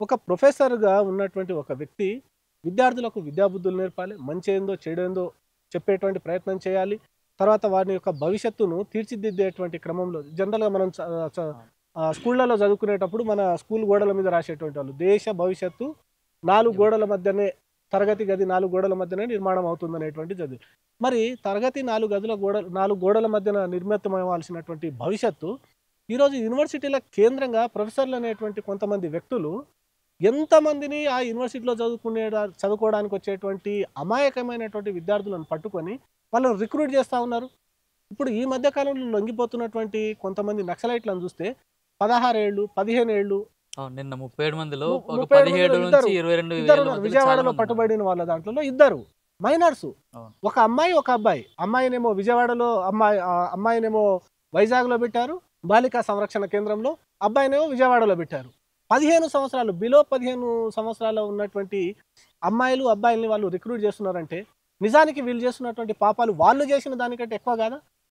ఒక ప్రొఫెసర్‌గా ఉన్నటువంటి ఒక వ్యక్తి విద్యార్థులకు విద్యాబుద్ధులు నేర్పాలి. మంచేందో, చెడేందో చెప్పేటువంటి ప్రయత్నం చేయాలి. తర్వాత వారి యొక్క భవిష్యత్తును తీర్చిదిద్దేటువంటి క్రమంలో జనరల్‌గా మనం చ చ అవును. స్కూళ్ళలో చదువుకునేటప్పుడు మన స్కూల్ గోడల మీద రాసేటువంటి వాళ్ళు. దేశ భవిష్యత్తు 4 యువ గోడల మధ్యనే తరగతి గది 4 గోడల మధ్యనే నిర్మాణం అవుతుందనేటువంటిది చదివి. మరి తరగతి 4 గోడల మధ్యన నిర్మితమవ్వాల్సినటువంటి భవిష్యత్తు ఈరోజు యూనివర్సిటీల కేంద్రంగా ప్రొఫెసర్‌లనేటువంటి కొంతమంది వ్యక్తులు ఎంతమందిని ఆ యూనివర్సిటీలో చదువుకోవడానికి వచ్చేటువంటి అమాయకమైనటువంటి విద్యార్థులను పట్టుకొని వాళ్ళని రిక్రూట్ చేస్తా ఉన్నారు. ఇప్పుడు ఈ మధ్య కాలంలో లొంగిపోతున్నటువంటి కొంతమంది నక్సలైట్‌లను చూస్తే 16 ఏళ్ళు, 15 ఏళ్ళు, అవును. నిన్న 37 మందిలో ఒక 37 మందిలో 17-22 వేల ఇద్దరున్నారు. మందిలో చాలా విజయవాడలో మందున్నారు. పట్టుబడిన వాళ్ళ దాంట్లలో ఇద్దరు మైనర్సు. అవును. ఒక అమ్మాయి, ఒక అబ్బాయి. అమ్మాయినేమో విజయవాడలో అమ్మాయినేమో వైజాగ్‌లో పెట్టారు. బాలికా సంరక్షణ కేంద్రంలో. అబ్బాయినేమో విజయవాడలో పెట్టారు. 15 సంవత్సరాలు బిలో 15 సంవత్సరాలు ఉన్నటువంటి అమ్మాయిలు, అబ్బాయిల్ని వాళ్ళు రిక్రూట్ చేస్తున్నారంటే నిజానికి వీళ్ళు చేస్తున్నటువంటి పాపాలు వాళ్ళు చేసిన దానికంటే ఎక్కువ కాదా?